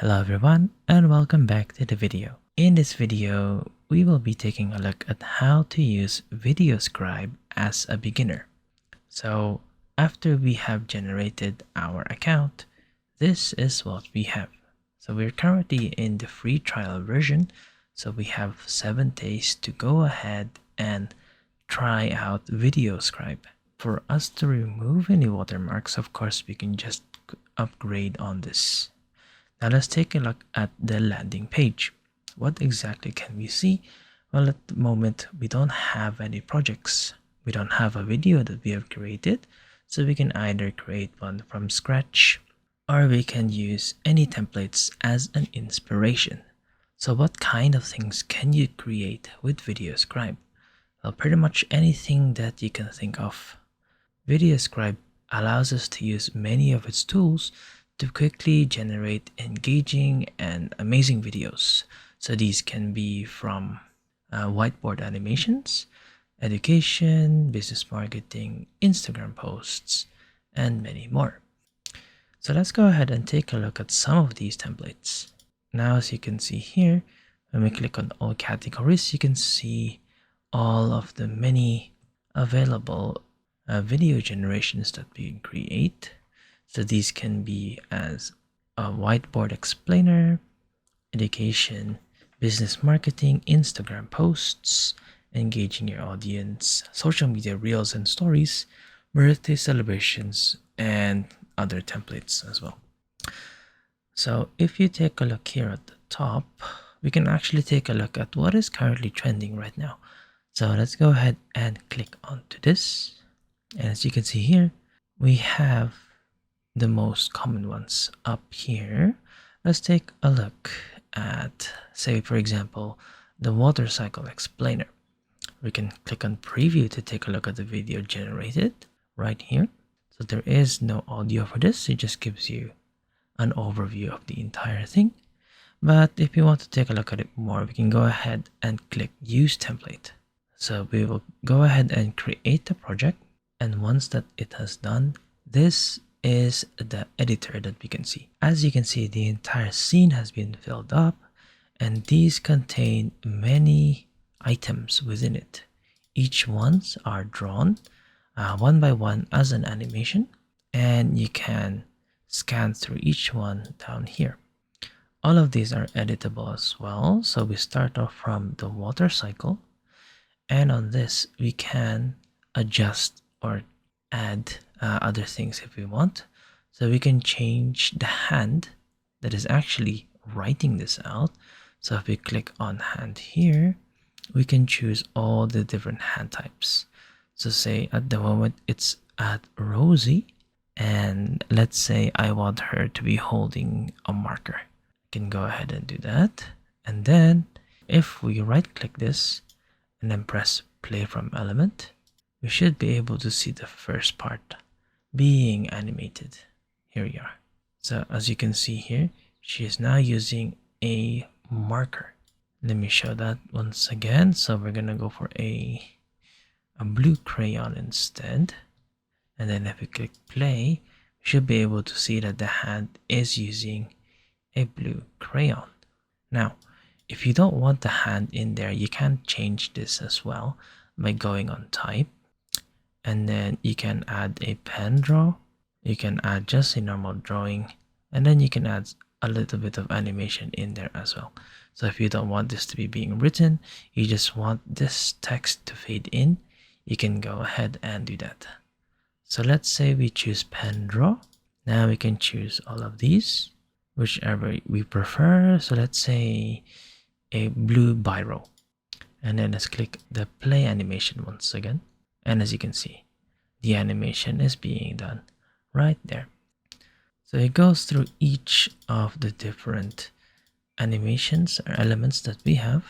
Hello everyone and welcome back to the video. In this video, we will be taking a look at how to use Videoscribe as a beginner. So after we have generated our account, this is what we have. So we're currently in the free trial version, so we have 7 days to go ahead and try out Videoscribe. For us to remove any watermarks, of course, we can just upgrade on this. Now let's take a look at the landing page. What exactly can we see? Well, at the moment, we don't have any projects. We don't have a video that we have created, so we can either create one from scratch or we can use any templates as an inspiration. So what kind of things can you create with Videoscribe? Well, pretty much anything that you can think of. Videoscribe allows us to use many of its tools to quickly generate engaging and amazing videos. So these can be from whiteboard animations, education, business marketing, Instagram posts, and many more. So let's go ahead and take a look at some of these templates. Now, as you can see here, when we click on all categories, you can see all of the many available video generations that we can create. So these can be as a whiteboard explainer, education, business marketing, Instagram posts, engaging your audience, social media reels and stories, birthday celebrations, and other templates as well. So if you take a look here at the top, we can actually take a look at what is currently trending right now. So let's go ahead and click onto this. And as you can see here, we have the most common ones up here. Let's take a look at, say, for example, the water cycle explainer. We can click on preview to take a look at the video generated right here. So there is no audio for this. It just gives you an overview of the entire thing. But if you want to take a look at it more, we can go ahead and click use template. So we will go ahead and create the project. And once that it has done, this is the editor that we can see. As you can see, the entire scene has been filled up, and these contain many items within it. Each ones are drawn one by one as an animation, and you can scan through each one down here. All of these are editable as well. So we start off from the water cycle, and on this we can adjust or add other things if we want. So we can change the hand that is actually writing this out. So if we click on hand here, we can choose all the different hand types. So say at the moment it's at Rosie, and let's say I want her to be holding a marker. I can go ahead and do that. And then if we right click this and then press play from element, we should be able to see the first part being animated. Here we are. So as you can see here, she is now using a marker. Let me show that once again. So we're gonna go for a blue crayon instead. And then if we click play, we should be able to see that the hand is using a blue crayon. Now, if you don't want the hand in there, you can change this as well by going on type. And then you can add a pen draw. You can add just a normal drawing. And then you can add a little bit of animation in there as well. So if you don't want this to be being written, you just want this text to fade in, you can go ahead and do that. So let's say we choose pen draw. Now we can choose all of these, whichever we prefer. So let's say a blue biro. And then let's click the play animation once again. And as you can see, the animation is being done right there. So it goes through each of the different animations or elements that we have.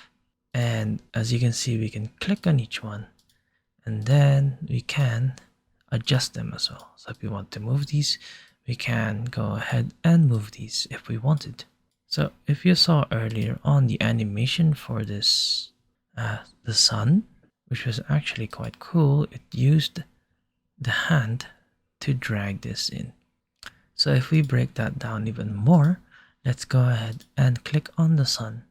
And as you can see, we can click on each one and then we can adjust them as well. So if we want to move these, we can go ahead and move these if we wanted. So if you saw earlier on the animation for this, the sun, which was actually quite cool, it used the hand to drag this in. So if we break that down even more, let's go ahead and click on the sun.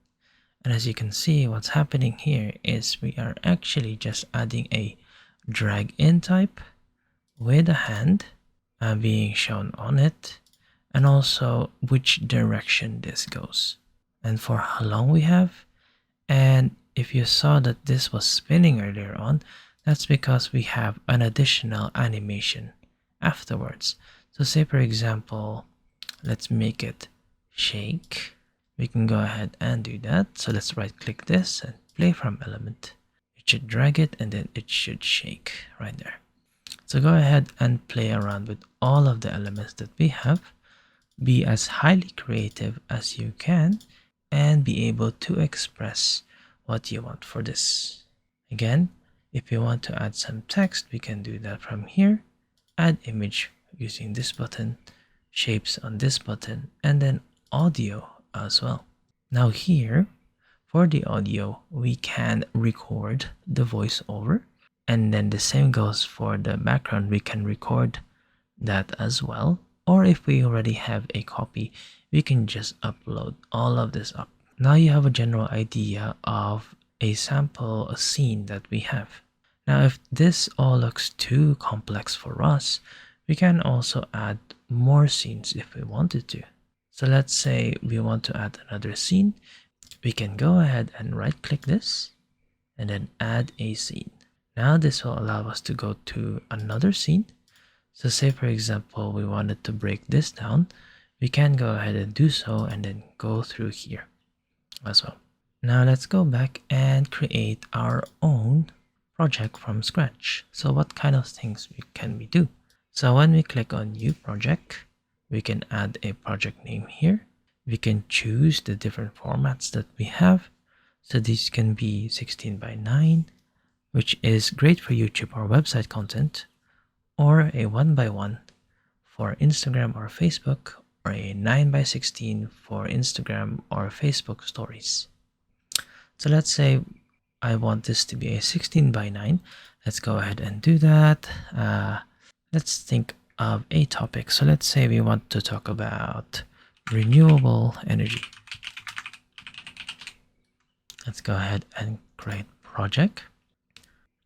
And as you can see, what's happening here is we are actually just adding a drag in type with a hand being shown on it, and also which direction this goes and for how long we have. And if you saw that this was spinning earlier on, that's because we have an additional animation afterwards. So say for example, let's make it shake. We can go ahead and do that. So let's right click this and play from element. It should drag it and then it should shake right there. So go ahead and play around with all of the elements that we have. Be as highly creative as you can and be able to express what you want for this. Again, if you want to add some text, we can do that from here. Add image using this button, shapes on this button, and then audio as well. Now here, for the audio, we can record the voiceover, and then the same goes for the background. We can record that as well, or if we already have a copy, we can just upload all of this up. Now you have a general idea of a sample, a scene that we have. Now if this all looks too complex for us, we can also add more scenes if we wanted to. So let's say we want to add another scene. We can go ahead and right click this and then add a scene. Now this will allow us to go to another scene. So say for example, we wanted to break this down, we can go ahead and do so and then go through here as well. Now let's go back and create our own project from scratch. So what kind of things can we do? So when we click on new project, we can add a project name here. We can choose the different formats that we have. So these can be 16:9, which is great for YouTube or website content, or a 1:1 for Instagram or Facebook, or a 9:16 for Instagram or Facebook stories. So let's say I want this to be a 16:9. Let's go ahead and do that. Let's think of a topic. So let's say we want to talk about renewable energy. Let's go ahead and create project.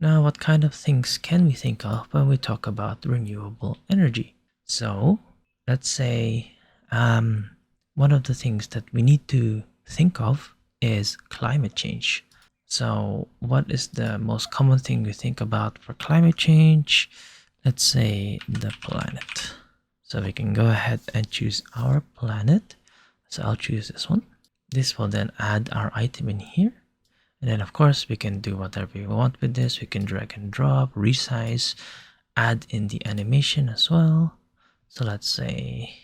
Now, what kind of things can we think of when we talk about renewable energy? So let's say one of the things that we need to think of is climate change. So what is the most common thing we think about for climate change? Let's say the planet. So we can go ahead and choose our planet. So I'll choose this one. This will then add our item in here. And then of course we can do whatever we want with this. We can drag and drop, resize, add in the animation as well. So let's say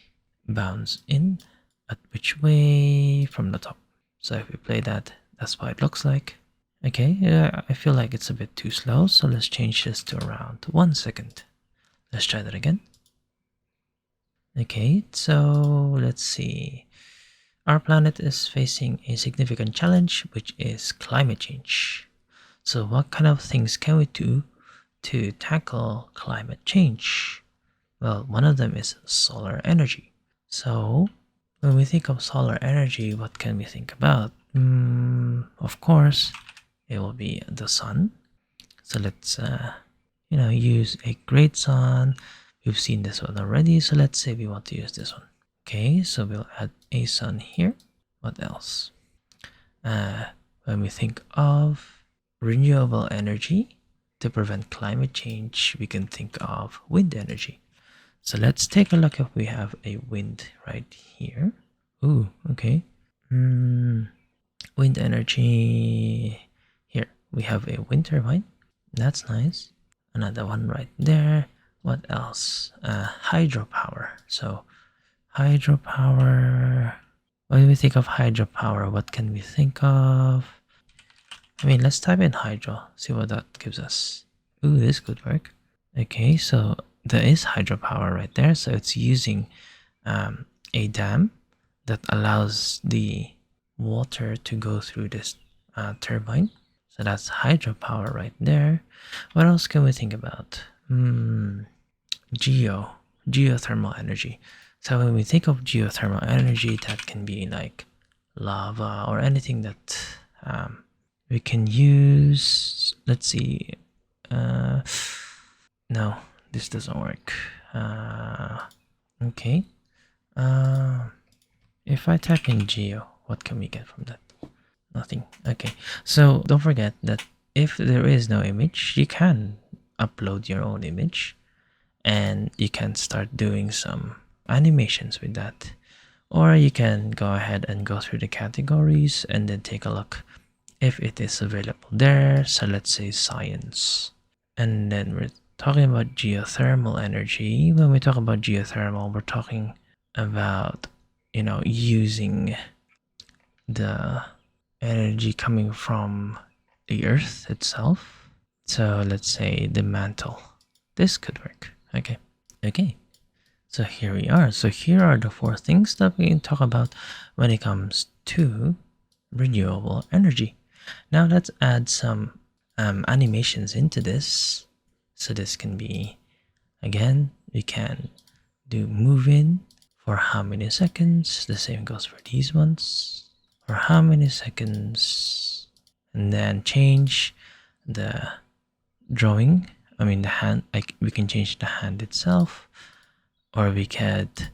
bounce in, but which way? From the top. So if we play that, that's what it looks like. Okay, I feel like it's a bit too slow, so let's change this to around 1 second. Let's try that again. Okay, so let's see. Our planet is facing a significant challenge, which is climate change. So what kind of things can we do to tackle climate change? Well, one of them is solar energy. So when we think of solar energy, what can we think about? Of course, it will be the sun. So let's use a great sun. We've seen this one already, so let's say we want to use this one. Okay, so we'll add a sun here. What else? When we think of renewable energy to prevent climate change, we can think of wind energy. So let's take a look if we have a wind right here. Ooh, okay. Wind energy. Here, we have a wind turbine. That's nice. Another one right there. What else? Hydropower. So hydropower. When we think of hydropower, what can we think of? I mean, let's type in hydro, see what that gives us. Ooh, this could work. Okay, so there is hydropower right there. So it's using a dam that allows the water to go through this turbine. So that's hydropower right there. What else can we think about? Geothermal energy. So when we think of geothermal energy, that can be like lava or anything that we can use. Let's see. No, this doesn't work. Okay. If I type in geo, what can we get from that? Nothing. Okay. So don't forget that if there is no image, you can upload your own image and you can start doing some animations with that. Or you can go ahead and go through the categories and then take a look if it is available there. So let's say science. And then we're talking about geothermal energy. When we talk about geothermal, we're talking about, using the energy coming from the earth itself. So let's say the mantle. This could work. Okay. So here we are. So here are the 4 things that we can talk about when it comes to renewable energy. Now let's add some animations into this. So this can be, again, we can do move in for how many seconds. The same goes for these ones. For how many seconds. And then change the drawing. I mean the hand, like we can change the hand itself. Or we could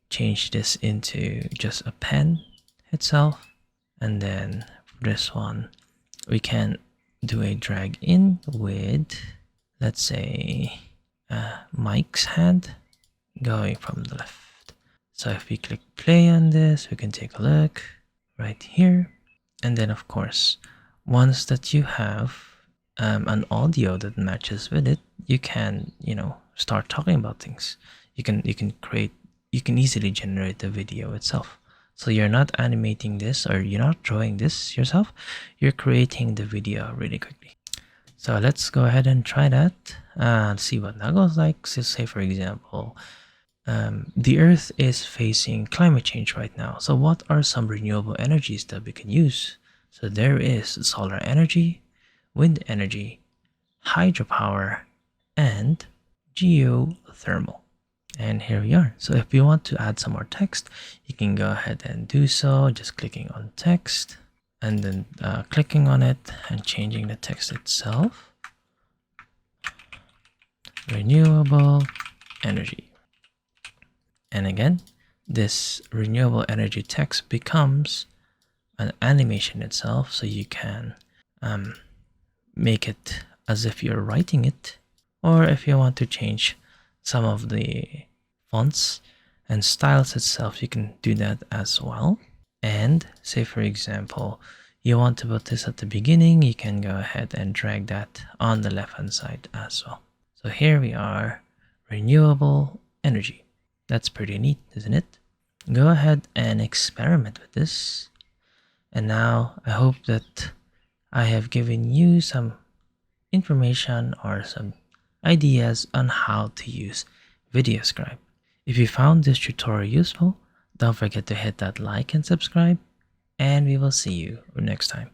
change this into just a pen itself. And then for this one, we can do a drag in with, let's say, Mike's hand going from the left. So if we click play on this, we can take a look right here. And then of course, once that you have an audio that matches with it, you can, start talking about things. You can easily generate the video itself. So you're not animating this or you're not drawing this yourself, you're creating the video really quickly. So let's go ahead and try that and see what that goes like. So say for example, the earth is facing climate change right now. So what are some renewable energies that we can use? So there is solar energy, wind energy, hydropower, and geothermal. And here we are. So if you want to add some more text, you can go ahead and do so, just clicking on text and then clicking on it and changing the text itself. Renewable energy. And again, this renewable energy text becomes an animation itself, so you can make it as if you're writing it, or if you want to change some of the fonts and styles itself, you can do that as well. And say for example, you want to put this at the beginning, you can go ahead and drag that on the left hand side as well. So here we are, renewable energy. That's pretty neat, isn't it? Go ahead and experiment with this. And now I hope that I have given you some information or some ideas on how to use Videoscribe. If you found this tutorial useful, don't forget to hit that like and subscribe, and we will see you next time.